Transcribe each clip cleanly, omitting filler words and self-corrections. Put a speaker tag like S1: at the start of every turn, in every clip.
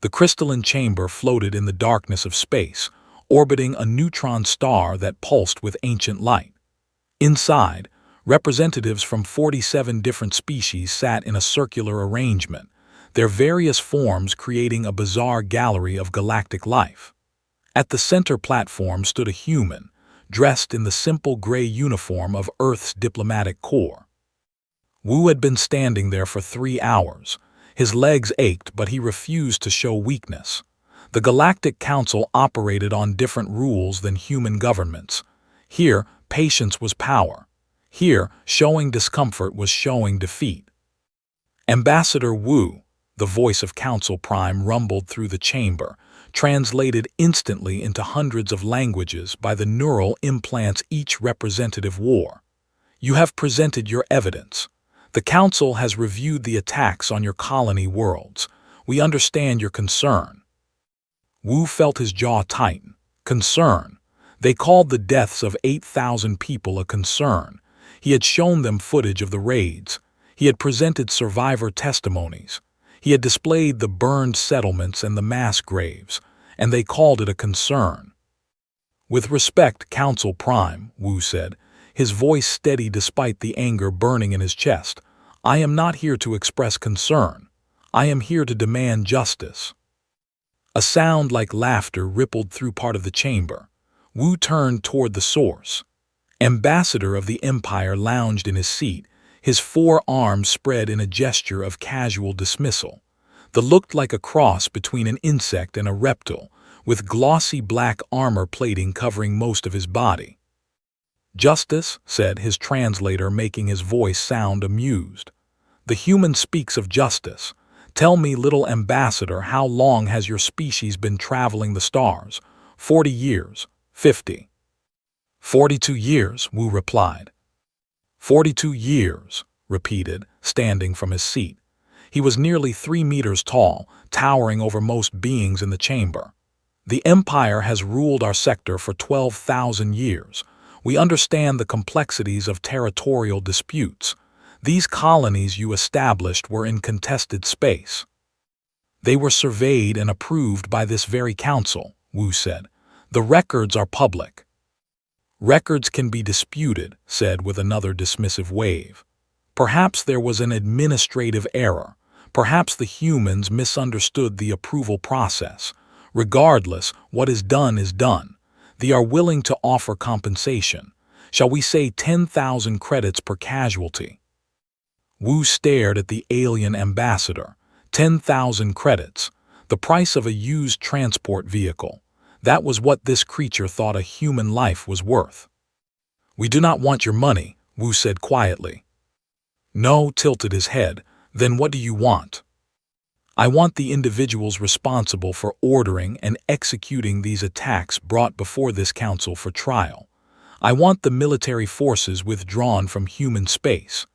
S1: The crystalline chamber floated in the darkness of space, orbiting a neutron star that pulsed with ancient light. Inside, representatives from 47 different species sat in a circular arrangement, their various forms creating a bizarre gallery of galactic life. At the center platform stood a human, dressed in the simple gray uniform of Earth's diplomatic corps. Wu had been standing there for 3 hours. His legs ached, but he refused to show weakness. The Galactic Council operated on different rules than human governments. Here, patience was power. Here, showing discomfort was showing defeat. Ambassador Wu, the voice of Council Prime rumbled through the chamber, translated instantly into hundreds of languages by the neural implants each representative wore. You have presented your evidence. The Council has reviewed the attacks on your colony worlds. We understand your concern. Wu felt his jaw tighten. Concern. They called the deaths of 8,000 people a concern. He had shown them footage of the raids. He had presented survivor testimonies. He had displayed the burned settlements and the mass graves, and they called it a concern. With respect, Council Prime, Wu said, his voice steady despite the anger burning in his chest, I am not here to express concern. I am here to demand justice. A sound like laughter rippled through part of the chamber. Wu turned toward the source. Ambassador of the Empire lounged in his seat, his 4 arms spread in a gesture of casual dismissal. The looked like a cross between an insect and a reptile, with glossy black armor plating covering most of his body. Justice, said his translator, making his voice sound amused. The human speaks of justice. Tell me, little ambassador, how long has your species been traveling the stars? 40 years, 50. 42 years, Wu replied. 42 years, repeated, standing from his seat. He was nearly 3 meters tall, towering over most beings in the chamber. The Empire has ruled our sector for 12,000 years. We understand the complexities of territorial disputes. These colonies you established were in contested space. They were surveyed and approved by this very council, Wu said. The records are public. Records can be disputed, said with another dismissive wave. Perhaps there was an administrative error. Perhaps the humans misunderstood the approval process. Regardless, what is done is done. They are willing to offer compensation. Shall we say 10,000 credits per casualty? Wu stared at the alien ambassador. 10,000 credits. The price of a used transport vehicle. That was what this creature thought a human life was worth. We do not want your money, Wu said quietly. No, tilted his head. Then what do you want? I want the individuals responsible for ordering and executing these attacks brought before this council for trial. I want the military forces withdrawn from human space.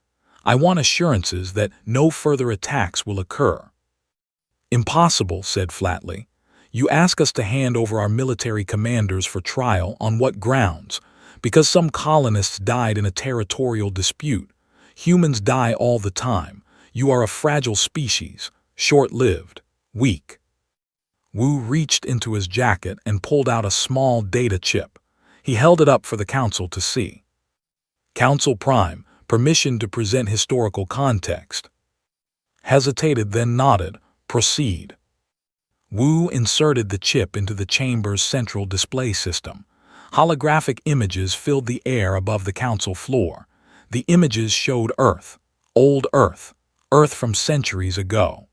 S1: I want assurances that no further attacks will occur. Impossible, said flatly. You ask us to hand over our military commanders for trial on what grounds? Because some colonists died in a territorial dispute. Humans die all the time. You are a fragile species, short-lived, weak. Wu reached into his jacket and pulled out a small data chip. He held it up for the council to see. Council Prime, permission to present historical context. Hesitated, then nodded. Proceed. Wu inserted the chip into the chamber's central display system. Holographic images filled the air above the council floor. The images showed Earth, old Earth, Earth from centuries ago.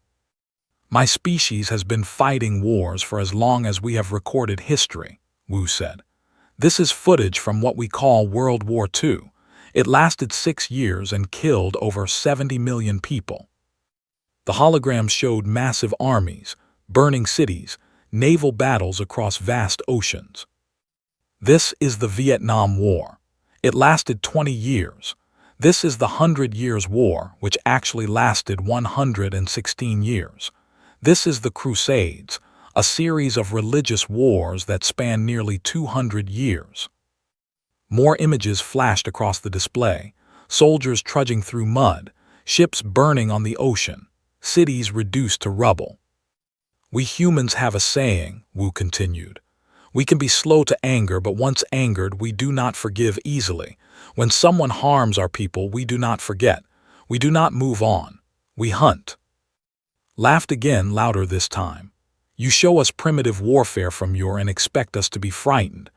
S1: My species has been fighting wars for as long as we have recorded history, Wu said. This is footage from what we call World War II. It lasted 6 years and killed over 70 million people. The hologram showed massive armies, burning cities, naval battles across vast oceans. This is the Vietnam War. It lasted 20 years. This is the 100 Years' War, which actually lasted 116 years. This is the Crusades, a series of religious wars that span nearly 200 years. More images flashed across the display, soldiers trudging through mud, ships burning on the ocean, cities reduced to rubble. We humans have a saying, Wu continued. We can be slow to anger, but once angered, we do not forgive easily. When someone harms our people, we do not forget. We do not move on. We hunt. Laughed again, louder this time. You show us primitive warfare from yore and expect us to be frightened.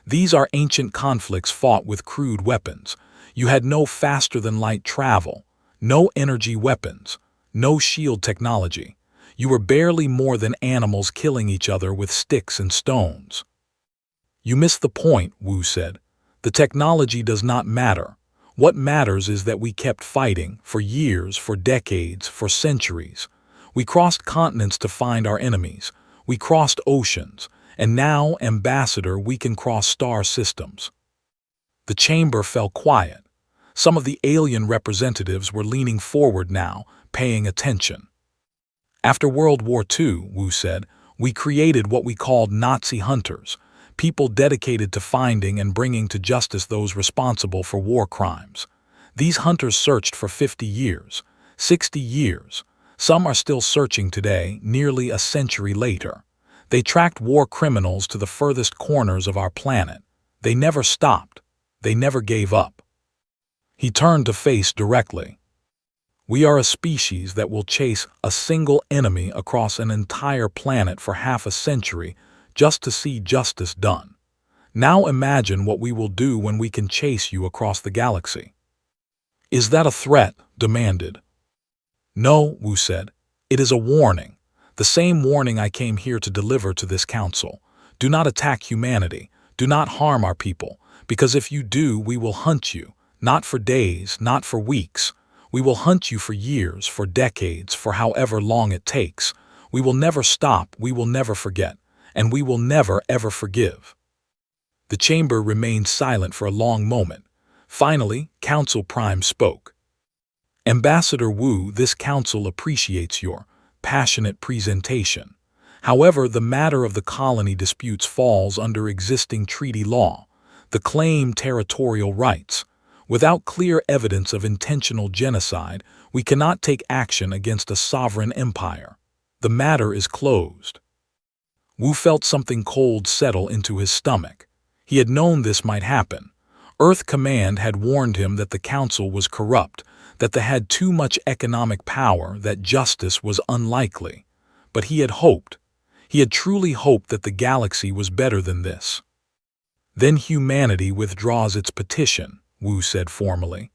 S1: These are ancient conflicts fought with crude weapons. You had no faster-than-light travel, no energy weapons, no shield technology. You were barely more than animals killing each other with sticks and stones. You missed the point, Wu said. The technology does not matter. What matters is that we kept fighting, for years, for decades, for centuries. We crossed continents to find our enemies. We crossed oceans. And now, Ambassador, we can cross star systems. The chamber fell quiet. Some of the alien representatives were leaning forward now, paying attention. After World War II, Wu said, we created what we called Nazi hunters, people dedicated to finding and bringing to justice those responsible for war crimes. These hunters searched for 50 years, 60 years. Some are still searching today, nearly a century later. They tracked war criminals to the furthest corners of our planet. They never stopped. They never gave up. He turned to face directly. We are a species that will chase a single enemy across an entire planet for half a century just to see justice done. Now imagine what we will do when we can chase you across the galaxy. Is that a threat? Demanded. No, Wu said. It is a warning. The same warning I came here to deliver to this council. Do not attack humanity. Do not harm our people, because if you do, we will hunt you, not for days, not for weeks. We will hunt you for years, for decades, for however long it takes. We will never stop, we will never forget, and we will never ever forgive. The chamber remained silent for a long moment. Finally, Council Prime spoke. Ambassador Wu, this council appreciates your passionate presentation. However, the matter of the colony disputes falls under existing treaty law, the claim territorial rights. Without clear evidence of intentional genocide, we cannot take action against a sovereign empire. The matter is closed. Wu felt something cold settle into his stomach. He had known this might happen. Earth Command had warned him that the council was corrupt, that they had too much economic power, that justice was unlikely. But he had hoped. He had truly hoped that the galaxy was better than this. Then humanity withdraws its petition, Wu said formally.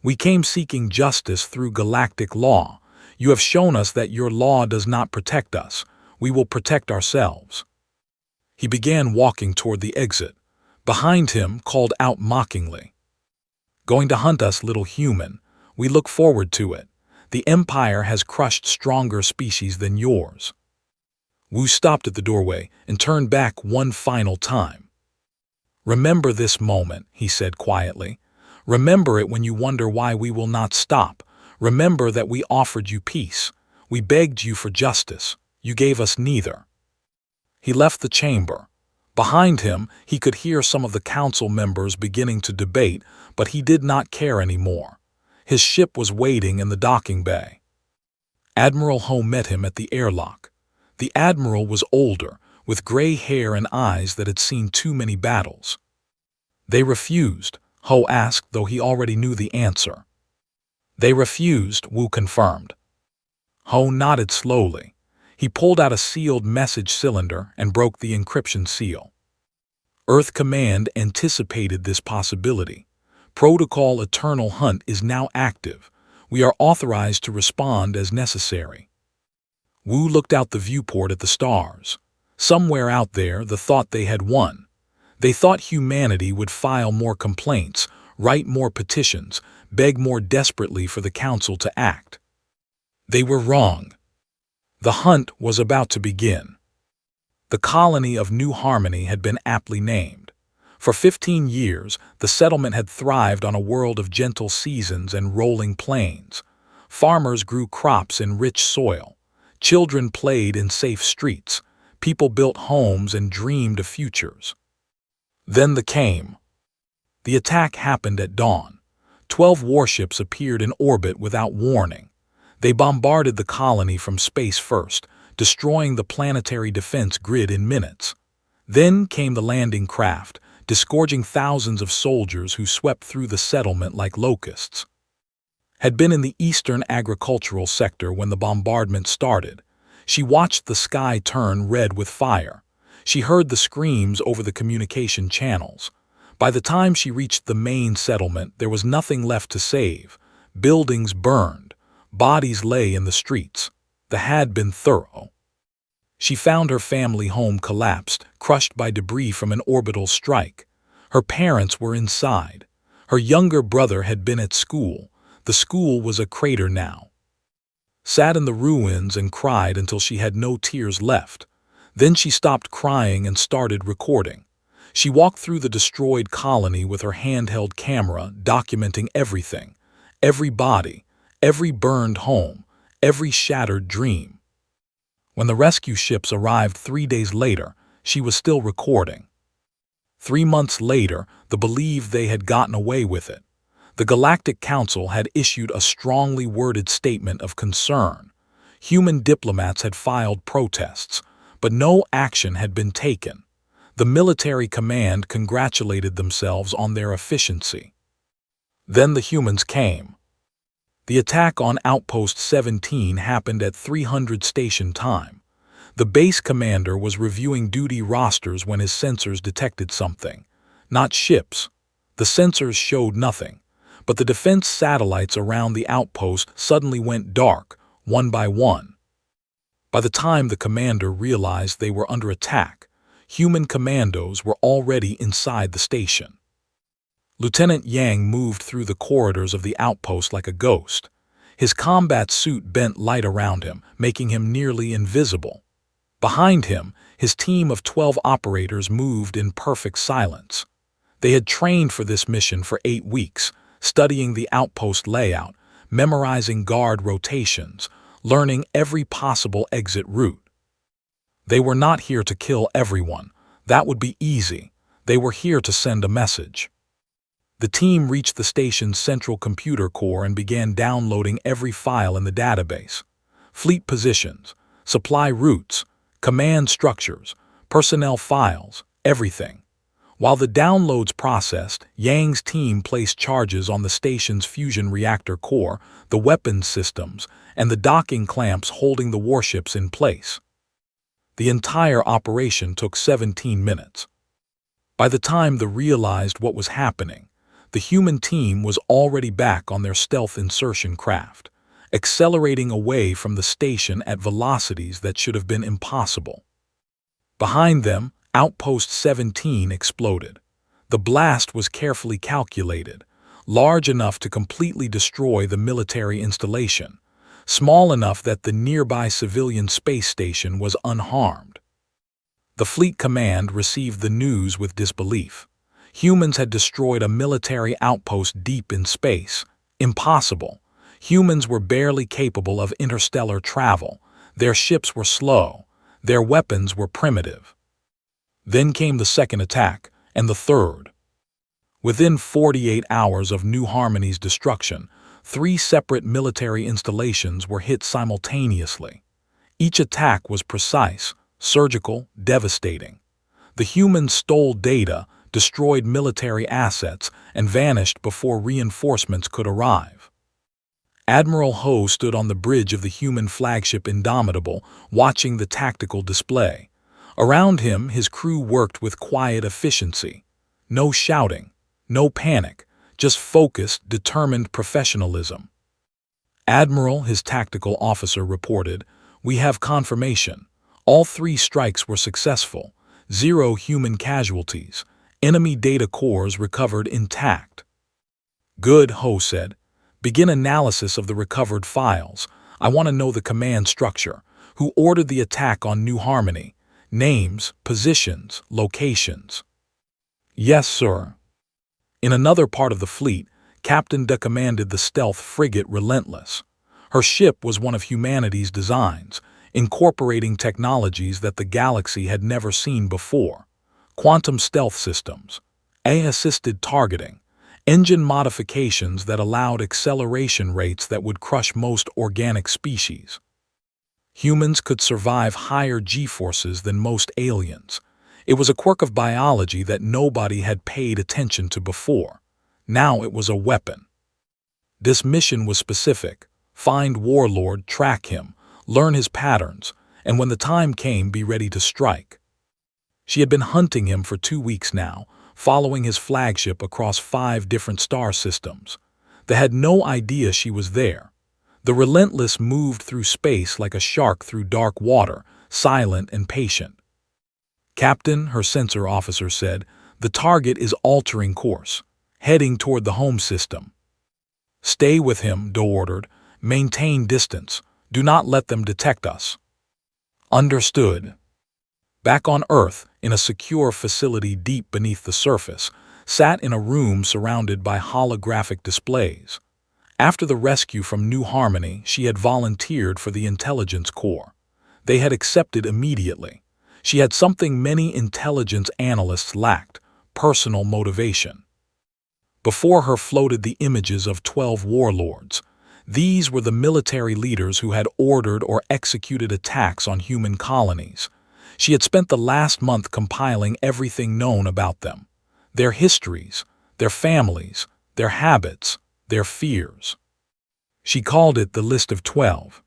S1: We came seeking justice through galactic law. You have shown us that your law does not protect us. We will protect ourselves. He began walking toward the exit. Behind him, called out mockingly. Going to hunt us, little human. We look forward to it. The Empire has crushed stronger species than yours. Wu stopped at the doorway and turned back one final time. Remember this moment, he said quietly. Remember it when you wonder why we will not stop. Remember that we offered you peace. We begged you for justice. You gave us neither. He left the chamber. Behind him, he could hear some of the council members beginning to debate, but he did not care anymore. His ship was waiting in the docking bay. Admiral Ho met him at the airlock. The admiral was older, with gray hair and eyes that had seen too many battles. They refused, Ho asked, though he already knew the answer. They refused, Wu confirmed. Ho nodded slowly. He pulled out a sealed message cylinder and broke the encryption seal. Earth Command anticipated this possibility. Protocol Eternal Hunt is now active. We are authorized to respond as necessary. Wu looked out the viewport at the stars. Somewhere out there, the thought they had won. They thought humanity would file more complaints, write more petitions, beg more desperately for the council to act. They were wrong. The hunt was about to begin. The colony of New Harmony had been aptly named. For 15 years, the settlement had thrived on a world of gentle seasons and rolling plains. Farmers grew crops in rich soil. Children played in safe streets. People built homes and dreamed of futures. Then came. The attack happened at dawn. 12 warships appeared in orbit without warning. They bombarded the colony from space first, destroying the planetary defense grid in minutes. Then came the landing craft, disgorging thousands of soldiers who swept through the settlement like locusts. Had been in the eastern agricultural sector when the bombardment started. She watched the sky turn red with fire. She heard the screams over the communication channels. By the time she reached the main settlement, there was nothing left to save. Buildings burned. Bodies lay in the streets. The had been thorough. She found her family home collapsed, crushed by debris from an orbital strike. Her parents were inside. Her younger brother had been at school. The school was a crater now. Sat in the ruins and cried until she had no tears left. Then she stopped crying and started recording. She walked through the destroyed colony with her handheld camera, documenting everything. Every body, every burned home, every shattered dream. When the rescue ships arrived 3 days later, she was still recording. 3 months later, they believed they had gotten away with it. The Galactic Council had issued a strongly worded statement of concern. Human diplomats had filed protests, but no action had been taken. The military command congratulated themselves on their efficiency. Then the humans came. The attack on Outpost 17 happened at 300 station time. The base commander was reviewing duty rosters when his sensors detected something. Not ships. The sensors showed nothing. But the defense satellites around the outpost suddenly went dark, one by one. By the time the commander realized they were under attack, human commandos were already inside the station. Lieutenant Yang moved through the corridors of the outpost like a ghost. His combat suit bent light around him, making him nearly invisible. Behind him, his team of 12 operators moved in perfect silence. They had trained for this mission for 8 weeks, studying the outpost layout, memorizing guard rotations, learning every possible exit route. They were not here to kill everyone. That would be easy. They were here to send a message. The team reached the station's central computer core and began downloading every file in the database. Fleet positions, supply routes, command structures, personnel files, everything. While the downloads processed, Yang's team placed charges on the station's fusion reactor core, the weapons systems, and the docking clamps holding the warships in place. The entire operation took 17 minutes. By the time they realized what was happening, the human team was already back on their stealth insertion craft, accelerating away from the station at velocities that should have been impossible. Behind them, Outpost 17 exploded. The blast was carefully calculated, large enough to completely destroy the military installation, small enough that the nearby civilian space station was unharmed. The Fleet Command received the news with disbelief. Humans had destroyed a military outpost deep in space. Impossible. Humans were barely capable of interstellar travel. Their ships were slow. Their weapons were primitive. Then came the second attack, and the third. Within 48 hours of New Harmony's destruction, 3 separate military installations were hit simultaneously. Each attack was precise, surgical, devastating. The humans stole data, destroyed military assets, and vanished before reinforcements could arrive. Admiral Ho stood on the bridge of the human flagship Indomitable, watching the tactical display. Around him, his crew worked with quiet efficiency. No shouting, no panic, just focused, determined professionalism. Admiral, his tactical officer, reported, "We have confirmation. All 3 strikes were successful. 0 human casualties. Enemy data cores recovered intact." "Good," Ho said. "Begin analysis of the recovered files. I want to know the command structure. Who ordered the attack on New Harmony? Names, positions, locations." "Yes, sir." In another part of the fleet, Captain De commanded the stealth frigate Relentless. Her ship was one of humanity's designs, incorporating technologies that the galaxy had never seen before. Quantum stealth systems, AI-assisted targeting, engine modifications that allowed acceleration rates that would crush most organic species. Humans could survive higher G-forces than most aliens. It was a quirk of biology that nobody had paid attention to before. Now it was a weapon. This mission was specific. Find Warlord, track him, learn his patterns, and when the time came, be ready to strike. She had been hunting him for 2 weeks now, following his flagship across 5 different star systems. They had no idea she was there. The Relentless moved through space like a shark through dark water, silent and patient. "Captain," her sensor officer said, "the target is altering course, heading toward the home system." "Stay with him," Doe ordered. "Maintain distance. Do not let them detect us." "Understood." Back on Earth, in a secure facility deep beneath the surface, sat in a room surrounded by holographic displays. After the rescue from New Harmony, she had volunteered for the Intelligence Corps. They had accepted immediately. She had something many intelligence analysts lacked: personal motivation. Before her floated the images of 12 warlords. These were the military leaders who had ordered or executed attacks on human colonies. She had spent the last month compiling everything known about them: their histories, their families, their habits, their fears. She called it the List of 12.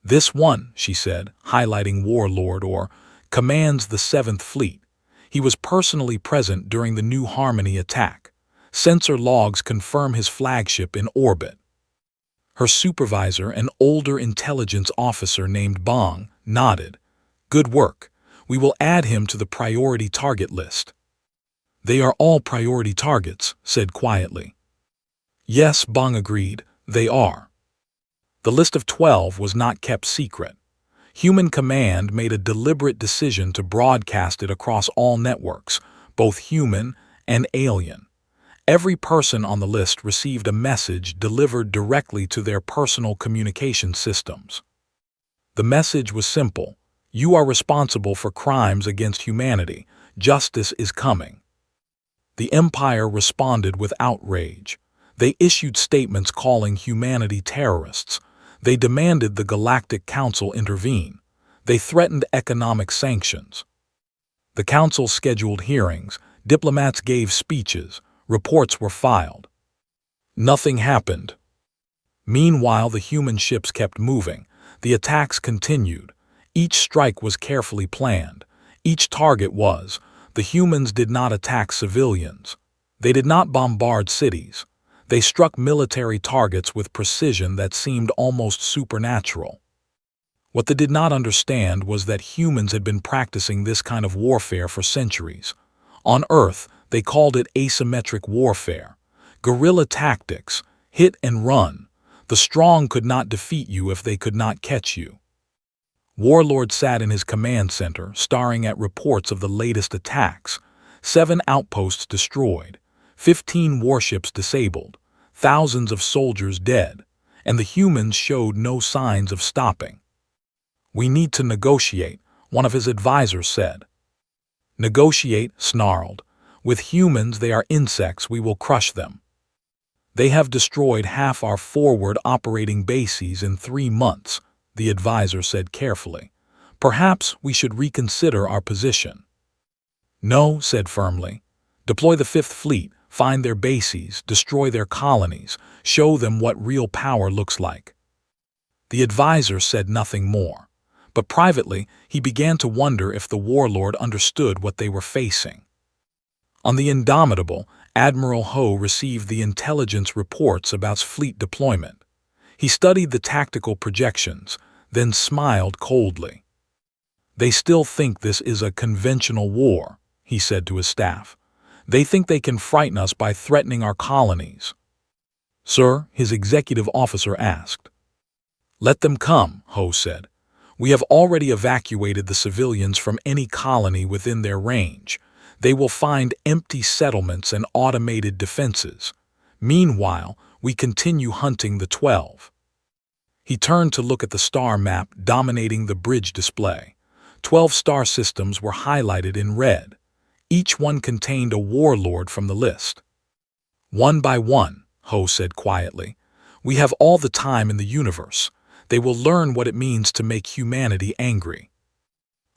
S1: "This one," she said, highlighting Warlord, or commands the 7th Fleet. He was personally present during the New Harmony attack. Sensor logs confirm his flagship in orbit. Her supervisor, an older intelligence officer named Bong, nodded. "Good work. We will add him to the priority target list." "They are all priority targets," said quietly. "Yes," Bong agreed, "they are." The list of 12 was not kept secret. Human Command made a deliberate decision to broadcast it across all networks, both human and alien. Every person on the list received a message delivered directly to their personal communication systems. The message was simple: "You are responsible for crimes against humanity. Justice is coming." The Empire responded with outrage. They issued statements calling humanity terrorists. They demanded the Galactic Council intervene. They threatened economic sanctions. The Council scheduled hearings, diplomats gave speeches, reports were filed. Nothing happened. Meanwhile, the human ships kept moving. The attacks continued. Each strike was carefully planned. Each target was. The humans did not attack civilians. They did not bombard cities. They struck military targets with precision that seemed almost supernatural. What they did not understand was that humans had been practicing this kind of warfare for centuries. On Earth, they called it asymmetric warfare. Guerrilla tactics, hit and run. The strong could not defeat you if they could not catch you. Warlord sat in his command center, staring at reports of the latest attacks. 7 outposts destroyed, 15 warships disabled, thousands of soldiers dead, and the humans showed no signs of stopping. "We need to negotiate," one of his advisors said. "Negotiate," snarled. "With humans, they are insects, we will crush them." "They have destroyed half our forward operating bases in 3 months, the advisor said carefully. "Perhaps we should reconsider our position." "No," said firmly. "Deploy the 5th Fleet, find their bases, destroy their colonies, show them what real power looks like." The advisor said nothing more, but privately he began to wonder if the warlord understood what they were facing. On the Indomitable, Admiral Ho received the intelligence reports about fleet deployment. He studied the tactical projections, then smiled coldly. "They still think this is a conventional war," he said to his staff. "They think they can frighten us by threatening our colonies." "Sir," his executive officer asked. "Let them come," Ho said. "We have already evacuated the civilians from any colony within their range. They will find empty settlements and automated defenses. Meanwhile, we continue hunting the 12. He turned to look at the star map dominating the bridge display. 12 star systems were highlighted in red. Each one contained a warlord from the list. "One by one," Ho said quietly. "We have all the time in the universe. They will learn what it means to make humanity angry.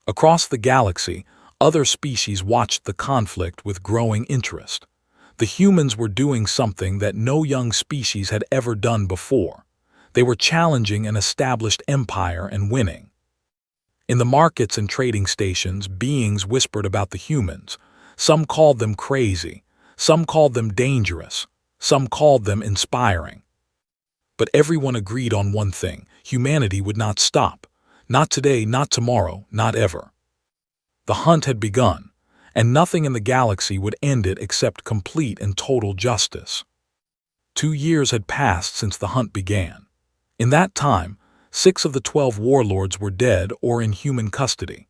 S1: Across the galaxy, other species watched the conflict with growing interest. The humans were doing something that no young species had ever done before. They were challenging an established empire and winning. In the markets and trading stations, beings whispered about the humans. Some called them crazy, some called them dangerous, some called them inspiring. But everyone agreed on one thing: humanity would not stop. Not today, not tomorrow, not ever. The hunt had begun, and nothing in the galaxy would end it except complete and total justice. 2 years had passed since the hunt began. In that time, 6 of the 12 warlords were dead or in human custody.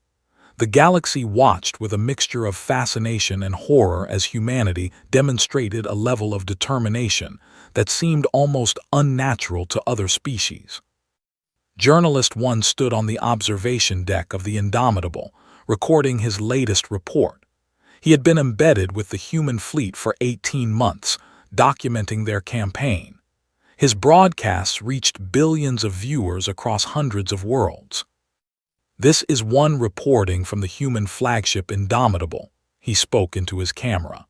S1: The galaxy watched with a mixture of fascination and horror as humanity demonstrated a level of determination that seemed almost unnatural to other species. Journalist 1 stood on the observation deck of the Indomitable, recording his latest report. He had been embedded with the human fleet for 18 months, documenting their campaign. His broadcasts reached billions of viewers across hundreds of worlds. "This is one reporting from the human flagship Indomitable," he spoke into his camera.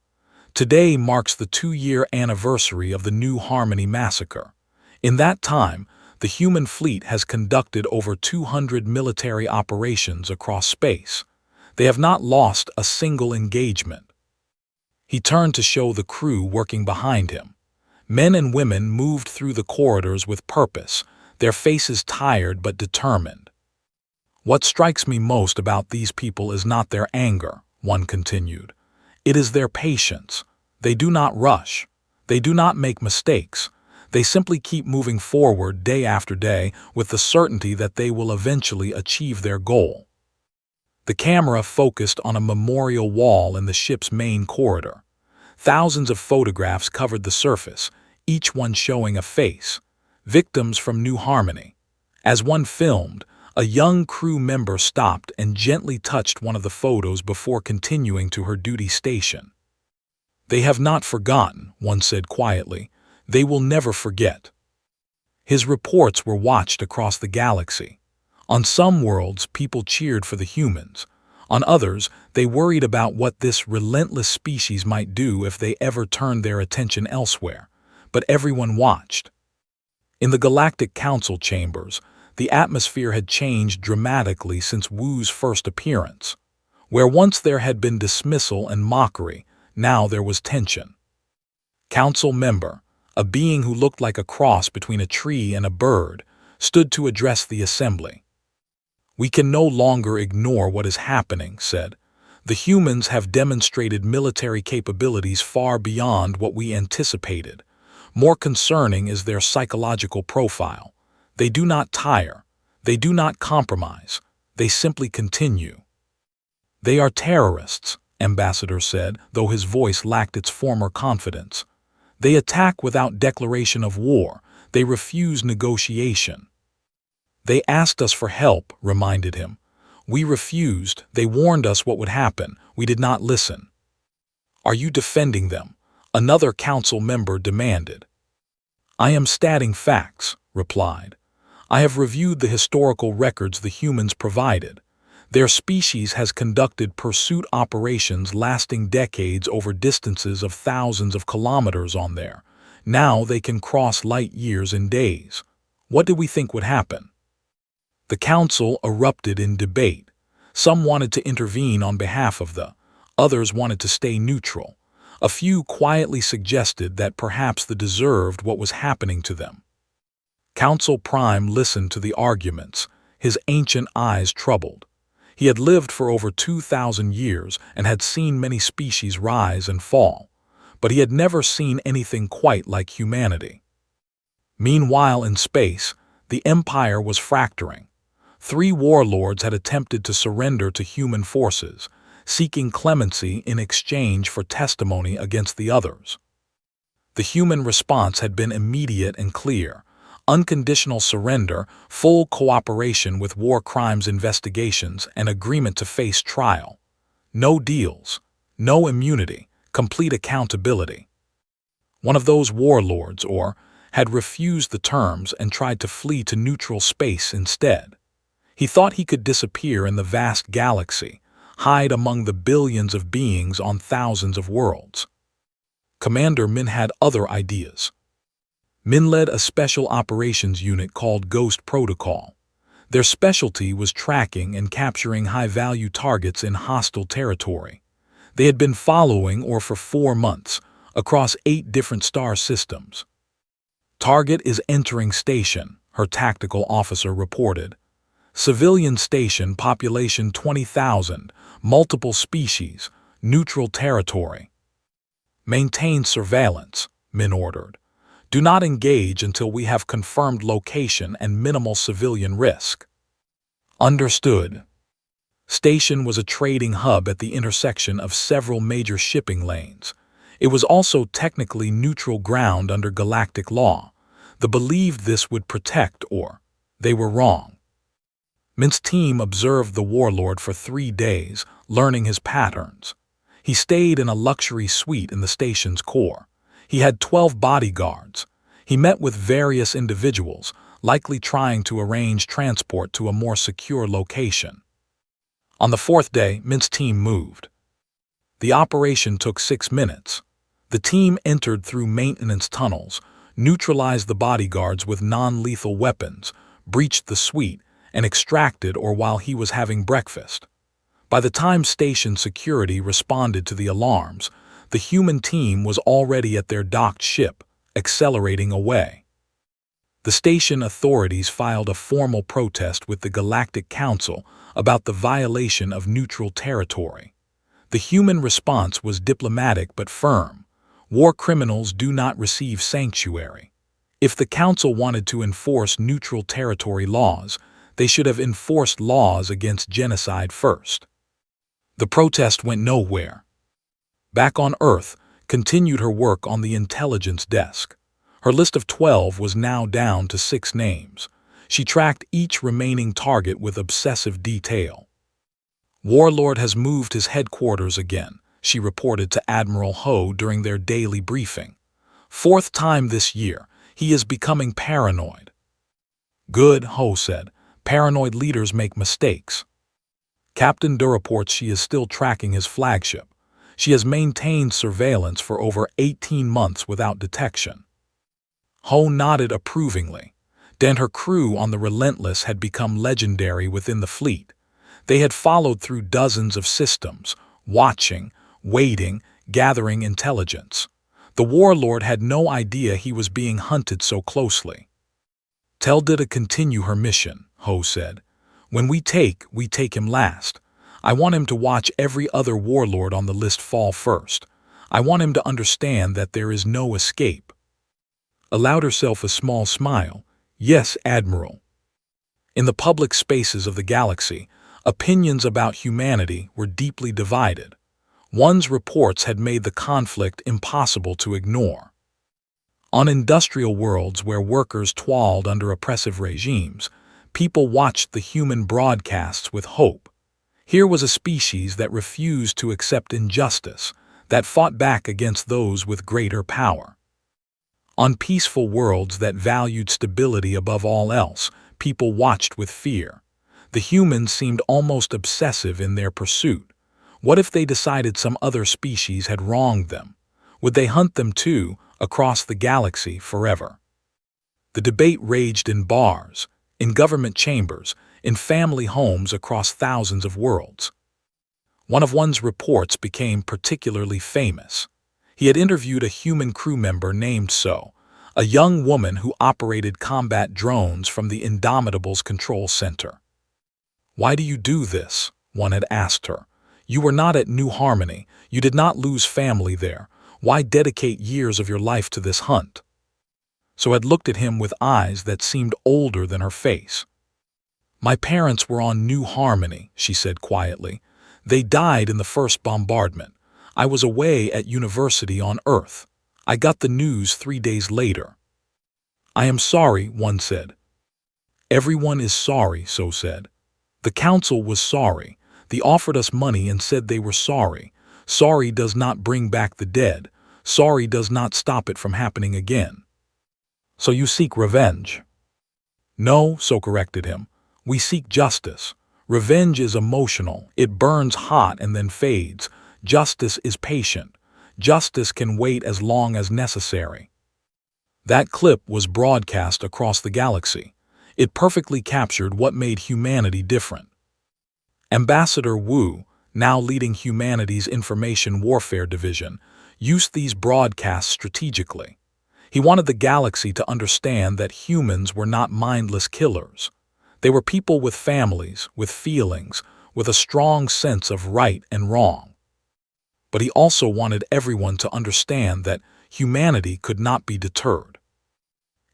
S1: "Today marks the 2-year anniversary of the New Harmony massacre. In that time, the human fleet has conducted over 200 military operations across space. They have not lost a single engagement." He turned to show the crew working behind him. Men and women moved through the corridors with purpose, their faces tired but determined. "What strikes me most about these people is not their anger," one continued. "It is their patience. They do not rush. They do not make mistakes. They simply keep moving forward day after day with the certainty that they will eventually achieve their goal." The camera focused on a memorial wall in the ship's main corridor. Thousands of photographs covered the surface, each one showing a face. Victims from New Harmony. As one filmed, a young crew member stopped and gently touched one of the photos before continuing to her duty station. "They have not forgotten," one said quietly. "They will never forget." His reports were watched across the galaxy. On some worlds, people cheered for the humans. On others, they worried about what this relentless species might do if they ever turned their attention elsewhere. But everyone watched. In the Galactic Council chambers, the atmosphere had changed dramatically since Wu's first appearance. Where once there had been dismissal and mockery, now there was tension. Council member, a being who looked like a cross between a tree and a bird, stood to address the assembly. "We can no longer ignore what is happening," said. "The humans have demonstrated military capabilities far beyond what we anticipated. More concerning is their psychological profile. They do not tire. They do not compromise. They simply continue." "They are terrorists," Ambassador said, though his voice lacked its former confidence. "They attack without declaration of war. They refuse negotiation." "They asked us for help," reminded him. "We refused. They warned us what would happen. We did not listen." "Are you defending them?" another council member demanded. "I am stating facts," replied. "I have reviewed the historical records the humans provided. Their species has conducted pursuit operations lasting decades over distances of thousands of kilometers on there. Now they can cross light years in days. What did we think would happen?" The council erupted in debate. Some wanted to intervene on behalf of others wanted to stay neutral. A few quietly suggested that perhaps they deserved what was happening to them. Council Prime listened to the arguments, his ancient eyes troubled. He had lived for over 2,000 years and had seen many species rise and fall, but he had never seen anything quite like humanity. Meanwhile, in space, the Empire was fracturing. 3 warlords had attempted to surrender to human forces, seeking clemency in exchange for testimony against the others. The human response had been immediate and clear: unconditional surrender, full cooperation with war crimes investigations, and agreement to face trial. No deals, no immunity, complete accountability. One of those warlords, or had refused the terms and tried to flee to neutral space instead. He thought he could disappear in the vast galaxy, hide among the billions of beings on thousands of worlds. Commander Min had other ideas. Min led a special operations unit called Ghost Protocol. Their specialty was tracking and capturing high-value targets in hostile territory. They had been following or for 4 months, across 8 different star systems. Target is entering station, her tactical officer reported. Civilian station, population 20,000, multiple species, neutral territory. Maintain surveillance, Min ordered. Do not engage until we have confirmed location and minimal civilian risk. Understood. Station was a trading hub at the intersection of several major shipping lanes. It was also technically neutral ground under galactic law. They believed this would protect, or they were wrong. Min's team observed the warlord for 3 days, learning his patterns. He stayed in a luxury suite in the station's core. He had 12 bodyguards. He met with various individuals, likely trying to arrange transport to a more secure location. On the 4th day, Min's team moved. The operation took 6 minutes. The team entered through maintenance tunnels, neutralized the bodyguards with non-lethal weapons, breached the suite, and extracted or while he was having breakfast. By the time station security responded to the alarms, the human team was already at their docked ship, accelerating away. The station authorities filed a formal protest with the Galactic Council about the violation of neutral territory. The human response was diplomatic but firm. War criminals do not receive sanctuary. If the Council wanted to enforce neutral territory laws, they should have enforced laws against genocide first. The protest went nowhere. Back on Earth, continued her work on the intelligence desk. Her list of 12 was now down to 6 names. She tracked each remaining target with obsessive detail. Warlord has moved his headquarters again, she reported to Admiral Ho during their daily briefing. 4th time this year, he is becoming paranoid. Good, Ho said. Paranoid leaders make mistakes. Captain Du reports she is still tracking his flagship. She has maintained surveillance for over 18 months without detection. Ho nodded approvingly. Then her crew on the Relentless had become legendary within the fleet. They had followed through dozens of systems, watching, waiting, gathering intelligence. The warlord had no idea he was being hunted so closely. Tell Did to continue her mission, Ho said. When we take him last. I want him to watch every other warlord on the list fall first. I want him to understand that there is no escape. Allowed herself a small smile. Yes, Admiral. In the public spaces of the galaxy, opinions about humanity were deeply divided. One's reports had made the conflict impossible to ignore. On industrial worlds where workers toiled under oppressive regimes, people watched the human broadcasts with hope. Here was a species that refused to accept injustice, that fought back against those with greater power. On peaceful worlds that valued stability above all else, people watched with fear. The humans seemed almost obsessive in their pursuit. What if they decided some other species had wronged them? Would they hunt them too, across the galaxy forever? The debate raged in bars, in government chambers, in family homes across thousands of worlds. One of one's reports became particularly famous. He had interviewed a human crew member named So, a young woman who operated combat drones from the Indomitable's control center. Why do you do this? One had asked her. You were not at New Harmony. You did not lose family there. Why dedicate years of your life to this hunt? So had looked at him with eyes that seemed older than her face. My parents were on New Harmony, she said quietly. They died in the first bombardment. I was away at university on Earth. I got the news 3 days later. I am sorry, one said. Everyone is sorry, So said. The council was sorry. They offered us money and said they were sorry. Sorry does not bring back the dead. Sorry does not stop it from happening again. So you seek revenge? No, so corrected him. We seek justice. Revenge is emotional. It burns hot and then fades. Justice is patient. Justice can wait as long as necessary. That clip was broadcast across the galaxy. It perfectly captured what made humanity different. Ambassador Wu, now leading humanity's Information Warfare Division, used these broadcasts strategically. He wanted the galaxy to understand that humans were not mindless killers. They were people with families, with feelings, with a strong sense of right and wrong. But he also wanted everyone to understand that humanity could not be deterred.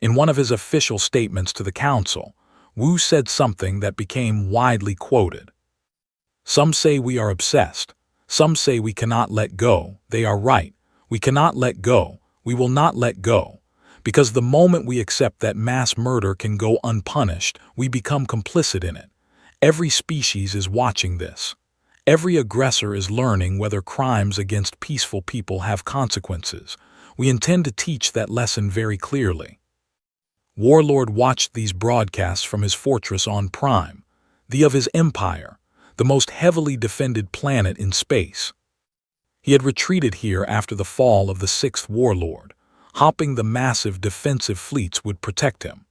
S1: In one of his official statements to the Council, Wu said something that became widely quoted. Some say we are obsessed. Some say we cannot let go. They are right. We cannot let go. We will not let go. Because the moment we accept that mass murder can go unpunished, we become complicit in it. Every species is watching this. Every aggressor is learning whether crimes against peaceful people have consequences. We intend to teach that lesson very clearly. Warlord watched these broadcasts from his fortress on Prime, the of his empire, the most heavily defended planet in space. He had retreated here after the fall of the sixth warlord, hoping the massive defensive fleets would protect him.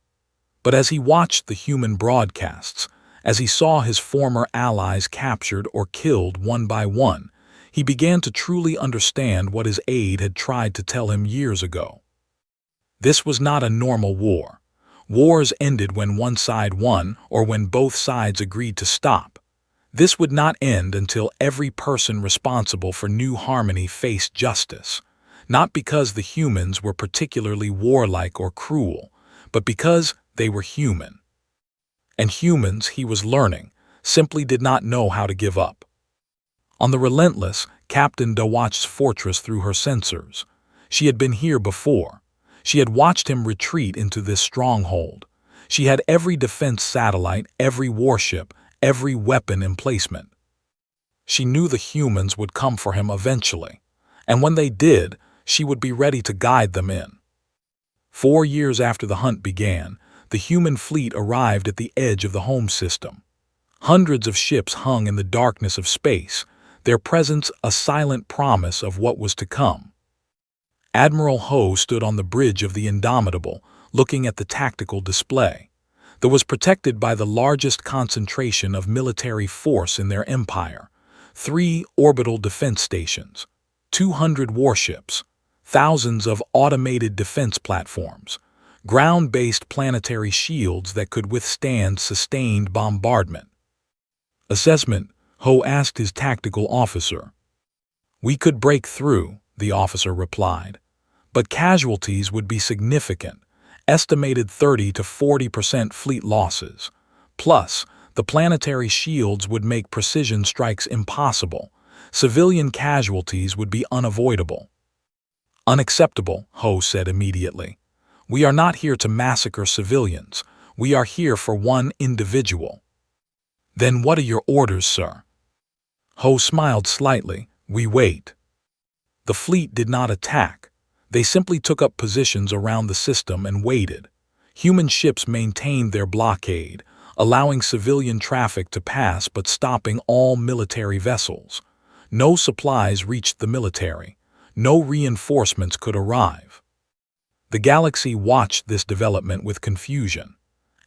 S1: But as he watched the human broadcasts, as he saw his former allies captured or killed one by one, he began to truly understand what his aide had tried to tell him years ago. This was not a normal war. Wars ended when one side won or when both sides agreed to stop. This would not end until every person responsible for New Harmony faced justice, not because the humans were particularly warlike or cruel, but because they were human. And humans, he was learning, simply did not know how to give up. On the Relentless, Captain Da watched fortress through her sensors. She had been here before. She had watched him retreat into this stronghold. She had every defense satellite, every warship, every weapon emplacement. She knew the humans would come for him eventually, and when they did, she would be ready to guide them in. 4 years after the hunt began, the human fleet arrived at the edge of the home system. Hundreds of ships hung in the darkness of space, their presence a silent promise of what was to come. Admiral Ho stood on the bridge of the Indomitable, looking at the tactical display. That was protected by the largest concentration of military force in their empire, 3 orbital defense stations, 200 warships, thousands of automated defense platforms, ground-based planetary shields that could withstand sustained bombardment. Assessment, Ho asked his tactical officer. We could break through, the officer replied, but casualties would be significant. Estimated 30 to 40% fleet losses. Plus, the planetary shields would make precision strikes impossible. Civilian casualties would be unavoidable. Unacceptable, Ho said immediately. We are not here to massacre civilians. We are here for one individual. Then what are your orders, sir? Ho smiled slightly. We wait. The fleet did not attack. They simply took up positions around the system and waited. Human ships maintained their blockade, allowing civilian traffic to pass but stopping all military vessels. No supplies reached the military. No reinforcements could arrive. The galaxy watched this development with confusion.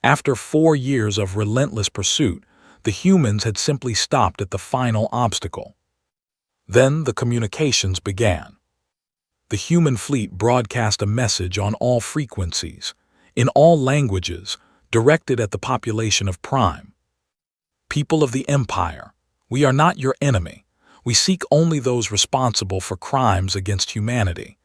S1: After 4 years of relentless pursuit, the humans had simply stopped at the final obstacle. Then the communications began. The human fleet broadcast a message on all frequencies, in all languages, directed at the population of Prime. People of the Empire, we are not your enemy. We seek only those responsible for crimes against humanity.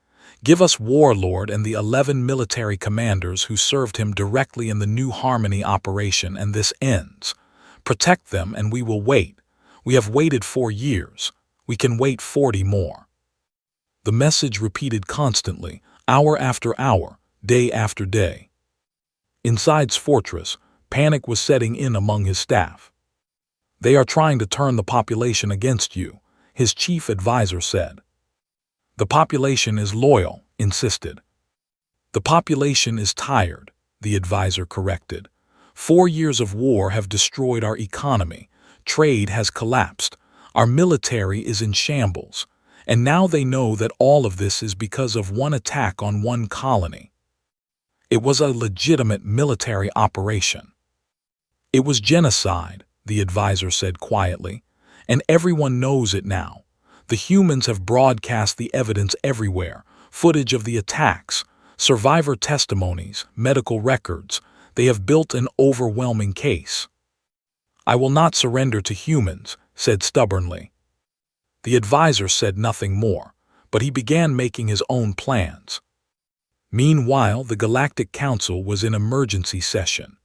S1: Give us Warlord and the 11 military commanders who served him directly in the New Harmony operation, and this ends. Protect them and we will wait. We have waited 4 years. We can wait 40 more. The message repeated constantly, hour after hour, day after day. Inside's fortress, panic was setting in among his staff. They are trying to turn the population against you, his chief advisor said. The population is loyal, insisted. The population is tired, the advisor corrected. 4 years of war have destroyed our economy. Trade has collapsed. Our military is in shambles. And now they know that all of this is because of one attack on one colony. It was a legitimate military operation. It was genocide, the advisor said quietly, and everyone knows it now. The humans have broadcast the evidence everywhere, footage of the attacks, survivor testimonies, medical records. They have built an overwhelming case. I will not surrender to humans, said stubbornly. The advisor said nothing more, but he began making his own plans. Meanwhile, the Galactic Council was in emergency session.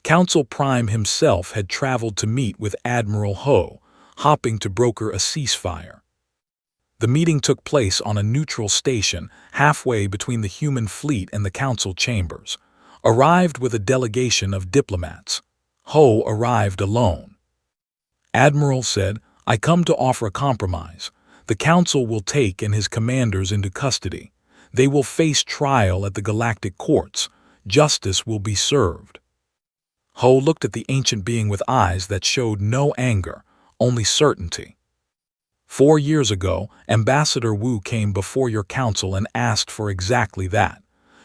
S1: Council Prime himself had traveled to meet with Admiral Ho, hoping to broker a ceasefire. The meeting took place on a neutral station halfway between the human fleet and the council chambers. Arrived with a delegation of diplomats. Ho arrived alone. Admiral said, I come to offer a compromise. The council will take and his commanders into custody. They will face trial at the galactic courts. Justice will be served. Ho looked at the ancient being with eyes that showed no anger, only certainty. 4 years ago, Ambassador Wu came before your council and asked for exactly that.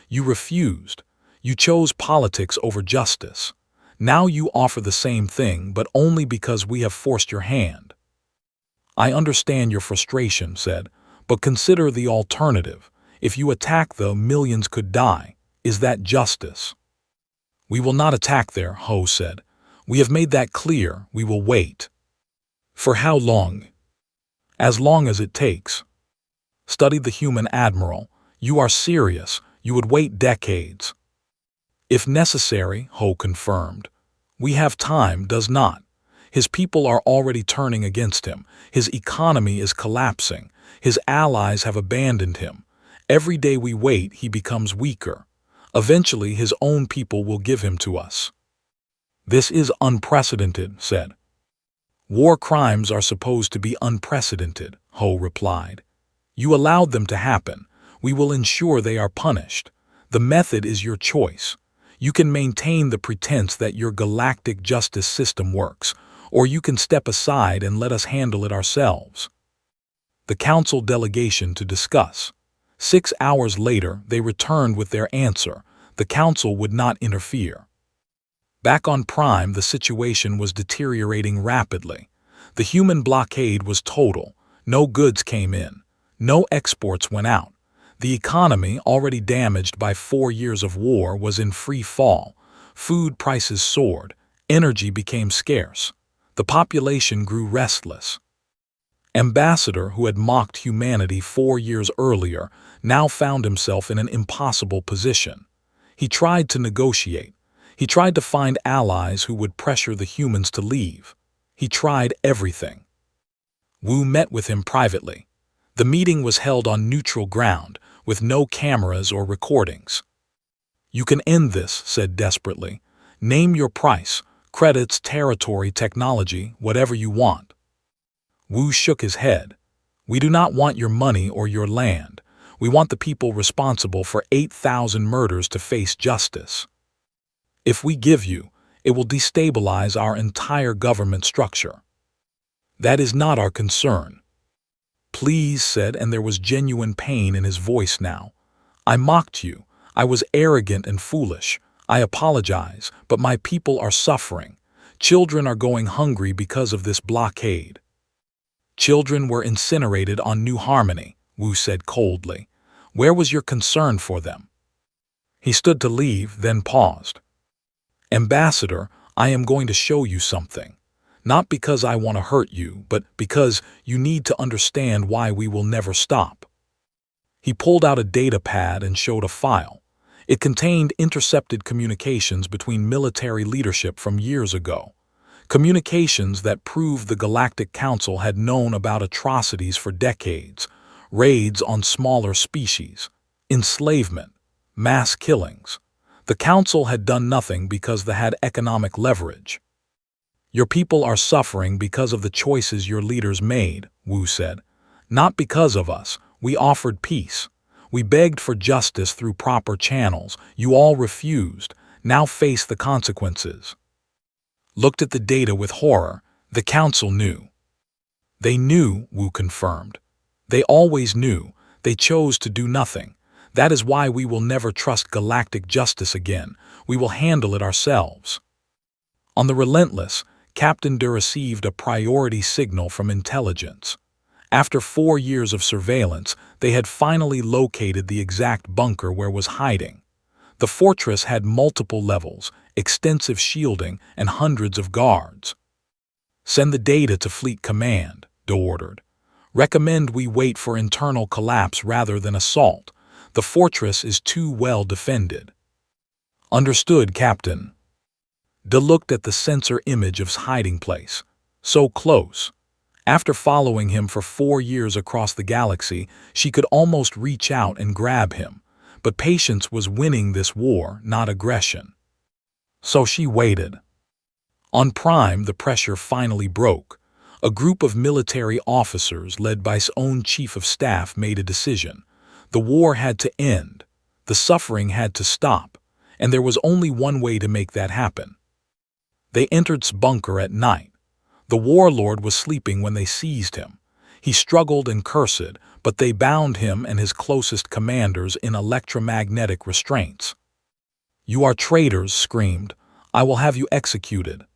S1: You refused. You chose politics over justice. Now you offer the same thing, but only because we have forced your hand. I understand your frustration, said, but consider the alternative. If you attack, the millions could die. Is that justice? We will not attack there, Ho said. We have made that clear. We will wait. For how long? As long as it takes. Studied the human admiral. You are serious. You would wait decades. If necessary, Ho confirmed. We have time, does not. His people are already turning against him. His economy is collapsing. His allies have abandoned him. Every day we wait, he becomes weaker. Eventually, his own people will give him to us. This is unprecedented, said. War crimes are supposed to be unprecedented, Ho replied. You allowed them to happen. We will ensure they are punished. The method is your choice. You can maintain the pretense that your galactic justice system works, or you can step aside and let us handle it ourselves. The council delegation to discuss. 6 hours later, they returned with their answer. The council would not interfere. Back on Prime, the situation was deteriorating rapidly. The human blockade was total. No goods came in. No exports went out. The economy, already damaged by 4 years of war, was in free fall. Food prices soared. Energy became scarce. The population grew restless. Ambassador, who had mocked humanity 4 years earlier, now found himself in an impossible position. He tried to negotiate. He tried to find allies who would pressure the humans to leave. He tried everything. Wu met with him privately. The meeting was held on neutral ground, with no cameras or recordings. You can end this, said desperately. Name your price, credits, territory, technology, whatever you want. Wu shook his head. We do not want your money or your land. We want the people responsible for 8,000 murders to face justice. If we give you, it will destabilize our entire government structure. That is not our concern. Please, said, and there was genuine pain in his voice now. I mocked you. I was arrogant and foolish. I apologize, but my people are suffering. Children are going hungry because of this blockade. Children were incinerated on New Harmony, Wu said coldly. Where was your concern for them? He stood to leave, then paused. Ambassador, I am going to show you something. Not because I want to hurt you, but because you need to understand why we will never stop. He pulled out a data pad and showed a file. It contained intercepted communications between military leadership from years ago. Communications that proved the Galactic Council had known about atrocities for decades, raids on smaller species, enslavement, mass killings. The Council had done nothing because they had economic leverage. Your people are suffering because of the choices your leaders made, Wu said. Not because of us. We offered peace. We begged for justice through proper channels. You all refused. Now face the consequences." Looked at the data with horror. The council knew. They knew, Wu confirmed. They always knew. They chose to do nothing. That is why we will never trust galactic justice again. We will handle it ourselves. On the Relentless, Captain De received a priority signal from intelligence. After 4 years of surveillance, they had finally located the exact bunker where was hiding. The fortress had multiple levels, extensive shielding, and hundreds of guards. "Send the data to Fleet Command," De ordered. "Recommend we wait for internal collapse rather than assault. The fortress is too well defended." "Understood, Captain." De looked at the sensor image of his hiding place. So close. After following him for 4 years across the galaxy, she could almost reach out and grab him. But patience was winning this war, not aggression. So she waited. On Prime, the pressure finally broke. A group of military officers led by his own chief of staff made a decision. The war had to end. The suffering had to stop. And there was only one way to make that happen. They entered his bunker at night. The warlord was sleeping when they seized him. He struggled and cursed, but they bound him and his closest commanders in electromagnetic restraints. "You are traitors," screamed. "I will have you executed."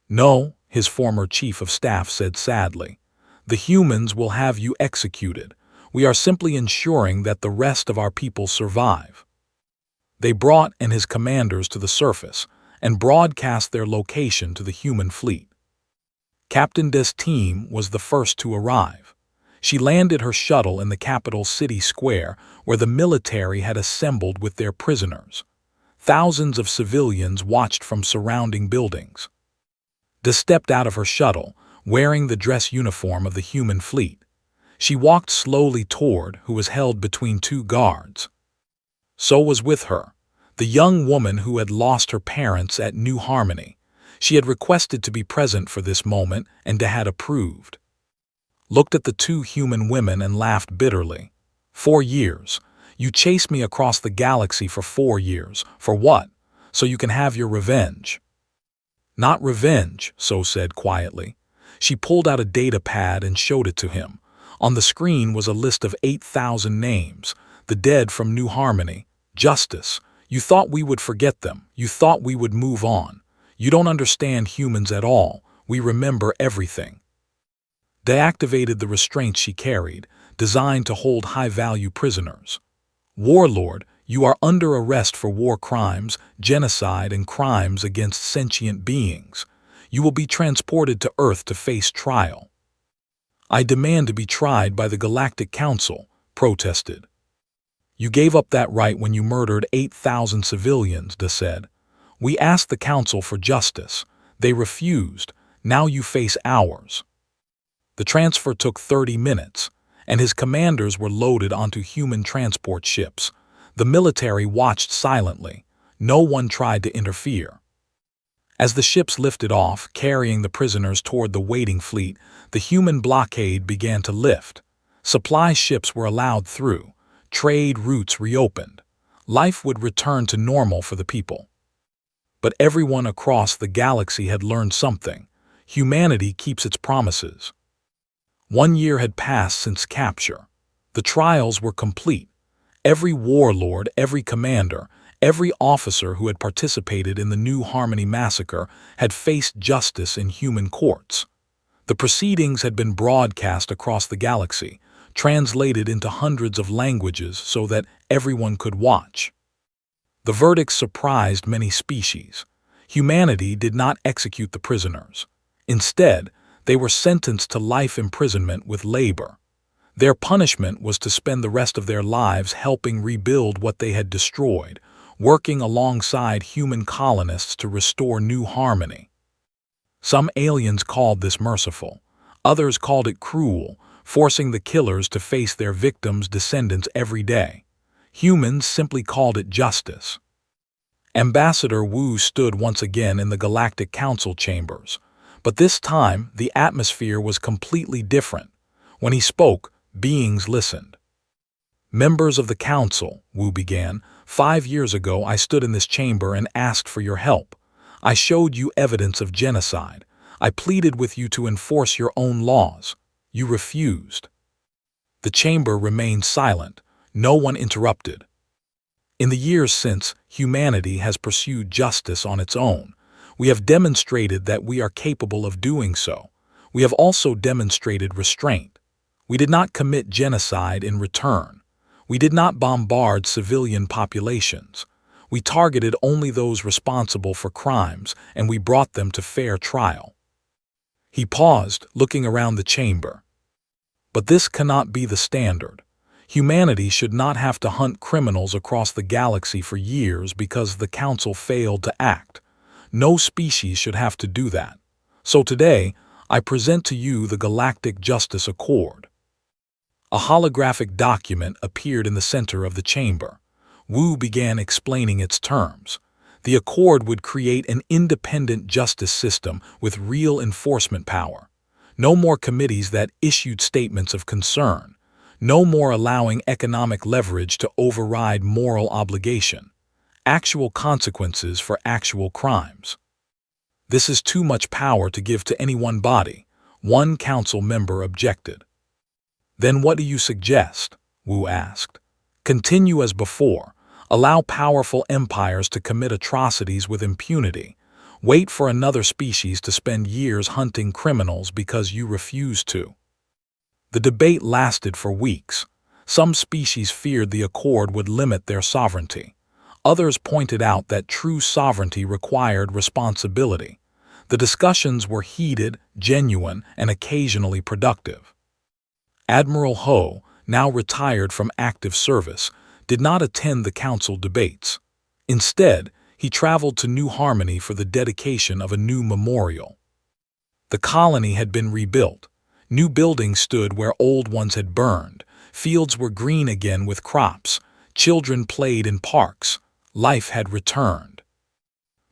S1: "No," his former chief of staff said sadly. "The humans will have you executed. We are simply ensuring that the rest of our people survive." They brought and his commanders to the surface and broadcast their location to the human fleet. Captain De's team was the first to arrive. She landed her shuttle in the capital city square where the military had assembled with their prisoners. Thousands of civilians watched from surrounding buildings. De stepped out of her shuttle, wearing the dress uniform of the human fleet. She walked slowly toward who was held between 2 guards. So was with her, the young woman who had lost her parents at New Harmony. She had requested to be present for this moment and De had approved. Looked at the 2 human women and laughed bitterly. 4 years. You chased me across the galaxy for 4 years. For what? So you can have your revenge. Not revenge, So said quietly. She pulled out a data pad and showed it to him. On the screen was a list of 8,000 names, the dead from New Harmony. Justice. You thought we would forget them. You thought we would move on. You don't understand humans at all. We remember everything. Deactivated the restraints she carried, designed to hold high-value prisoners. Warlord, you are under arrest for war crimes, genocide, and crimes against sentient beings. You will be transported to Earth to face trial. I demand to be tried by the Galactic Council, protested. You gave up that right when you murdered 8,000 civilians, De said. We asked the Council for justice. They refused. Now you face ours. The transfer took 30 minutes, and his commanders were loaded onto human transport ships. The military watched silently. No one tried to interfere. As the ships lifted off, carrying the prisoners toward the waiting fleet, the human blockade began to lift. Supply ships were allowed through. Trade routes reopened. Life would return to normal for the people. But everyone across the galaxy had learned something. Humanity keeps its promises. 1 year had passed since capture. The trials were complete. Every warlord, every commander, every officer who had participated in the New Harmony massacre had faced justice in human courts. The proceedings had been broadcast across the galaxy, translated into hundreds of languages so that everyone could watch. The verdicts surprised many species. Humanity did not execute the prisoners. Instead, they were sentenced to life imprisonment with labor. Their punishment was to spend the rest of their lives helping rebuild what they had destroyed, working alongside human colonists to restore New Harmony. Some aliens called this merciful. Others called it cruel, forcing the killers to face their victims' descendants every day. Humans simply called it justice. Ambassador Wu stood once again in the Galactic Council chambers, but this time the atmosphere was completely different. When he spoke, beings listened. Members of the council, Wu began, 5 years ago I stood in this chamber and asked for your help. I showed you evidence of genocide. I pleaded with you to enforce your own laws. You refused. The chamber remained silent. No one interrupted. In the years since, humanity has pursued justice on its own. We have demonstrated that we are capable of doing so. We have also demonstrated restraint. We did not commit genocide in return. We did not bombard civilian populations. We targeted only those responsible for crimes, and we brought them to fair trial. He paused, looking around the chamber. But this cannot be the standard. Humanity should not have to hunt criminals across the galaxy for years because the Council failed to act. No species should have to do that. So today, I present to you the Galactic Justice Accord. A holographic document appeared in the center of the chamber. Wu began explaining its terms. The accord would create an independent justice system with real enforcement power. No more committees that issued statements of concern. No more allowing economic leverage to override moral obligation. Actual consequences for actual crimes. This is too much power to give to any one body, one council member objected. Then what do you suggest? Wu asked. Continue as before. Allow powerful empires to commit atrocities with impunity. Wait for another species to spend years hunting criminals because you refuse to. The debate lasted for weeks. Some species feared the accord would limit their sovereignty. Others pointed out that true sovereignty required responsibility. The discussions were heated, genuine, and occasionally productive. Admiral Ho, now retired from active service, did not attend the council debates. Instead, he traveled to New Harmony for the dedication of a new memorial. The colony had been rebuilt. New buildings stood where old ones had burned. Fields were green again with crops. Children played in parks. Life had returned.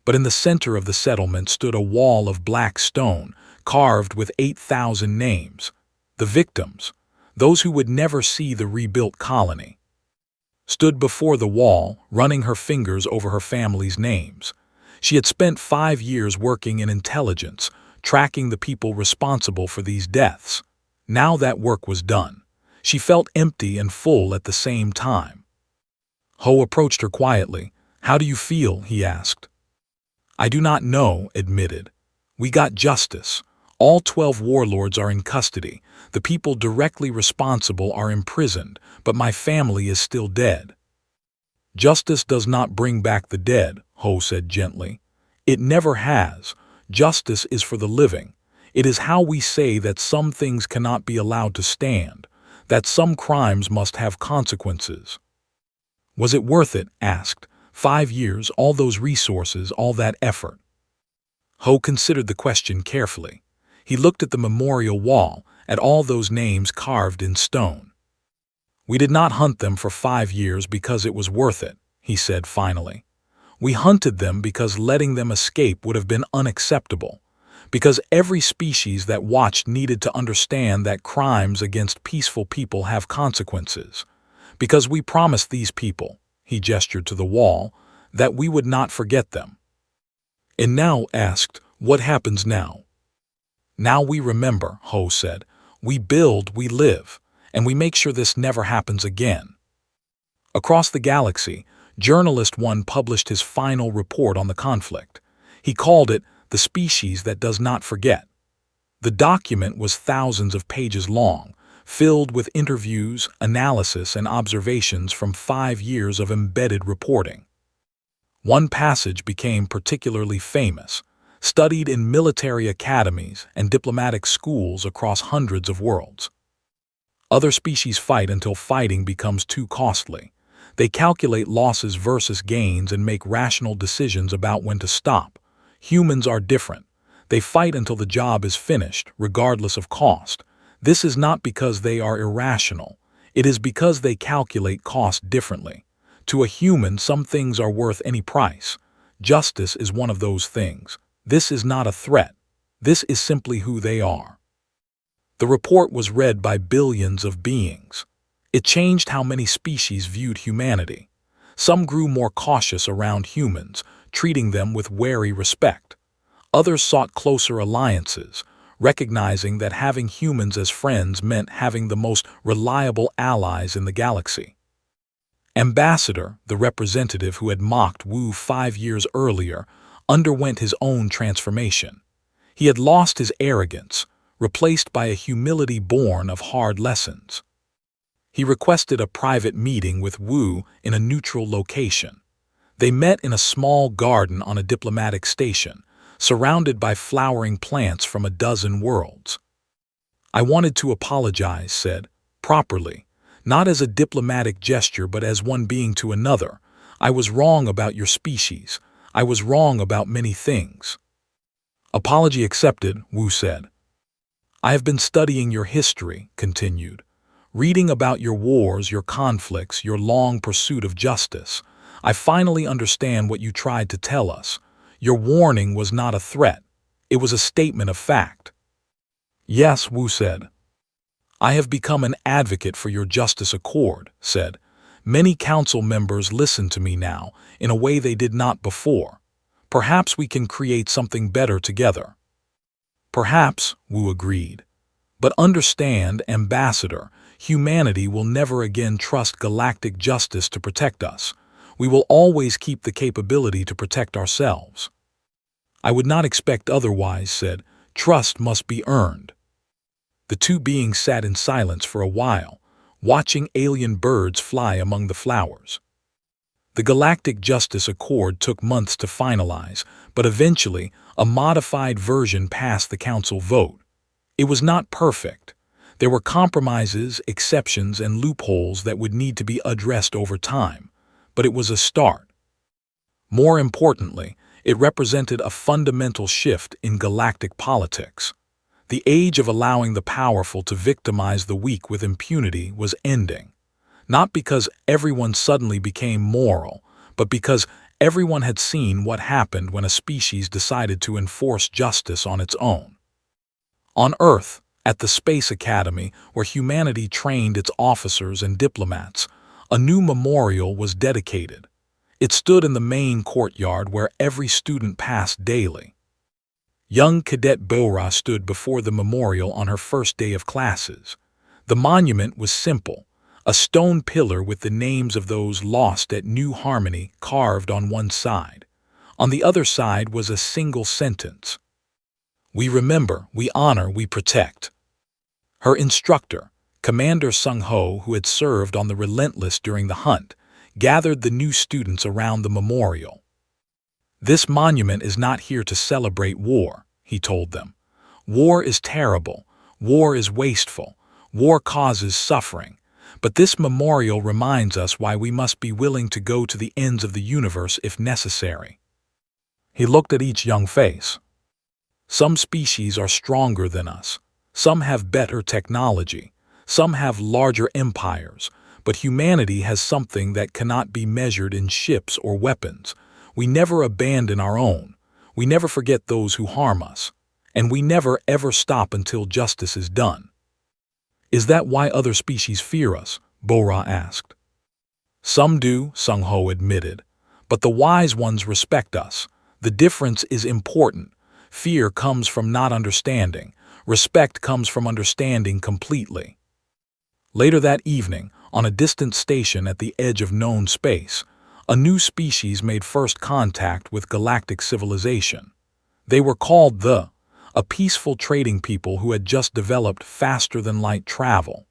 S1: But in the center of the settlement stood a wall of black stone, carved with 8,000 names. The victims, those who would never see the rebuilt colony, stood before the wall, running her fingers over her family's names. She had spent 5 years working in intelligence, tracking the people responsible for these deaths. Now that work was done. She felt empty and full at the same time. Ho approached her quietly. How do you feel? He asked. I do not know, admitted. We got justice. All 12 warlords are in custody. The people directly responsible are imprisoned, but my family is still dead. Justice does not bring back the dead, Ho said gently. It never has. Justice is for the living. It is how we say that some things cannot be allowed to stand, that some crimes must have consequences. Was it worth it? Asked. 5 years, all those resources, all that effort. Ho considered the question carefully. He looked at the memorial wall, at all those names carved in stone. We did not hunt them for 5 years because it was worth it, he said finally. We hunted them because letting them escape would have been unacceptable, because every species that watched needed to understand that crimes against peaceful people have consequences, because we promised these people, he gestured to the wall, that we would not forget them. And now, asked, what happens now? Now we remember, Ho said. We build, we live, and we make sure this never happens again. Across the galaxy, Journalist One published his final report on the conflict. He called it The Species That Does Not Forget. The document was thousands of pages long, filled with interviews, analysis, and observations from 5 years of embedded reporting. One passage became particularly famous, studied in military academies and diplomatic schools across hundreds of worlds. Other species fight until fighting becomes too costly. They calculate losses versus gains and make rational decisions about when to stop. Humans are different. They fight until the job is finished, regardless of cost. This is not because they are irrational. It is because they calculate cost differently. To a human, some things are worth any price. Justice is one of those things. This is not a threat. This is simply who they are. The report was read by billions of beings. It changed how many species viewed humanity. Some grew more cautious around humans, treating them with wary respect. Others sought closer alliances, recognizing that having humans as friends meant having the most reliable allies in the galaxy. Ambassador, the representative who had mocked Wu 5 years earlier, underwent his own transformation. He had lost his arrogance, replaced by a humility born of hard lessons. He requested a private meeting with Wu in a neutral location. They met in a small garden on a diplomatic station, surrounded by flowering plants from a dozen worlds. "I wanted to apologize," said, "properly, not as a diplomatic gesture but as one being to another. I was wrong about your species. I was wrong about many things." "Apology accepted," Wu said. "I have been studying your history," continued, "reading about your wars, your conflicts, your long pursuit of justice. I finally understand what you tried to tell us. Your warning was not a threat. It was a statement of fact." "Yes," Wu said. "I have become an advocate for your justice accord," said. "Many council members listen to me now in a way they did not before. Perhaps we can create something better together." "Perhaps," Wu agreed. "But understand, Ambassador, humanity will never again trust galactic justice to protect us. We will always keep the capability to protect ourselves." "I would not expect otherwise," said. "Trust must be earned." The two beings sat in silence for a while, watching alien birds fly among the flowers. The Galactic Justice Accord took months to finalize, but eventually a modified version passed the council vote. It was not perfect. There were compromises, exceptions, and loopholes that would need to be addressed over time, but it was a start. More importantly, it represented a fundamental shift in galactic politics. The age of allowing the powerful to victimize the weak with impunity was ending. Not because everyone suddenly became moral, but because everyone had seen what happened when a species decided to enforce justice on its own. On Earth, at the Space Academy, where humanity trained its officers and diplomats, a new memorial was dedicated. It stood in the main courtyard where every student passed daily. Young Cadet Bora stood before the memorial on her first day of classes. The monument was simple, a stone pillar with the names of those lost at New Harmony carved on one side. On the other side was a single sentence: "We remember, we honor, we protect." Her instructor, Commander Sung-ho, who had served on the Relentless during the hunt, gathered the new students around the memorial. "This monument is not here to celebrate war," he told them. "War is terrible. War is wasteful. War causes suffering. But this memorial reminds us why we must be willing to go to the ends of the universe if necessary." He looked at each young face. "Some species are stronger than us. Some have better technology. Some have larger empires. But humanity has something that cannot be measured in ships or weapons. We never abandon our own. We never forget those who harm us. And we never ever stop until justice is done." "Is that why other species fear us?" Bora asked. "Some do," Sung-ho admitted. "But the wise ones respect us. The difference is important. Fear comes from not understanding. Respect comes from understanding completely." Later that evening, on a distant station at the edge of known space, a new species made first contact with galactic civilization. They were called a peaceful trading people who had just developed faster-than-light travel.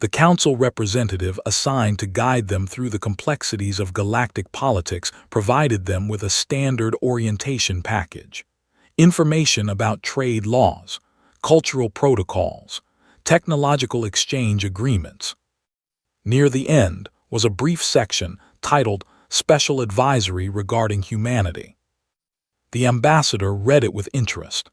S1: The council representative assigned to guide them through the complexities of galactic politics provided them with a standard orientation package: information about trade laws, cultural protocols, technological exchange agreements. Near the end was a brief section titled "Special Advisory Regarding Humanity." The ambassador read it with interest.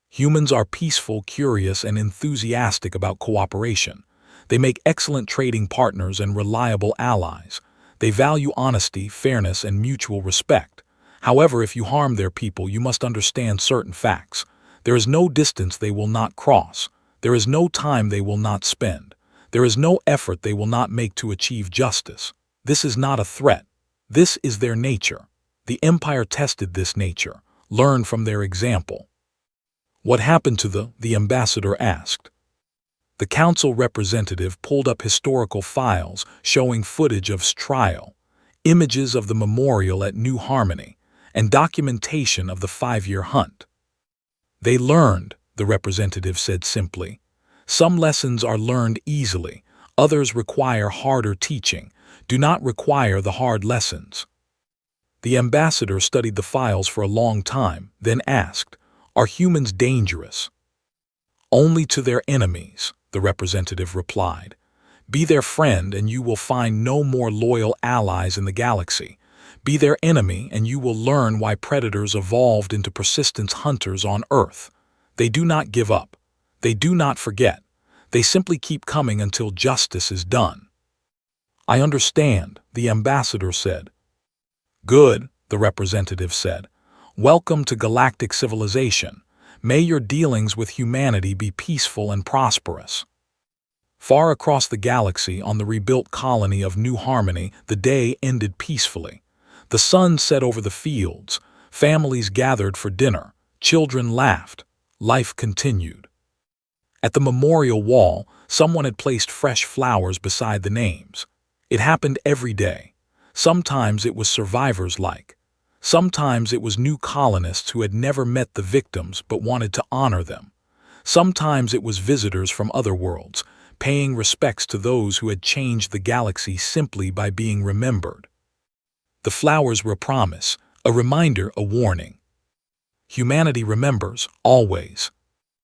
S1: "Humans are peaceful, curious, and enthusiastic about cooperation. They make excellent trading partners and reliable allies. They value honesty, fairness, and mutual respect. However, if you harm their people, you must understand certain facts. There is no distance they will not cross. There is no time they will not spend. There is no effort they will not make to achieve justice. This is not a threat. This is their nature. The Empire tested this nature, learned from their example. What happened to the ambassador asked. The council representative pulled up historical files showing footage of his trial, images of the memorial at New Harmony, and documentation of the 5-year hunt. They learned, the representative said simply. Some lessons are learned easily, others require harder teaching, do not require the hard lessons. The ambassador studied the files for a long time, then asked, "Are humans dangerous?" "Only to their enemies," the representative replied. "Be their friend and you will find no more loyal allies in the galaxy. Be their enemy and you will learn why predators evolved into persistent hunters on Earth. They do not give up. They do not forget. They simply keep coming until justice is done." "I understand," the ambassador said. "Good," the representative said. "Welcome to galactic civilization. May your dealings with humanity be peaceful and prosperous." Far across the galaxy on the rebuilt colony of New Harmony, the day ended peacefully. The sun set over the fields, families gathered for dinner, children laughed, life continued. At the memorial wall, someone had placed fresh flowers beside the names. It happened every day. Sometimes it was survivors-like. Sometimes it was new colonists who had never met the victims but wanted to honor them. Sometimes it was visitors from other worlds, paying respects to those who had changed the galaxy simply by being remembered. The flowers were a promise, a reminder, a warning. Humanity remembers, always.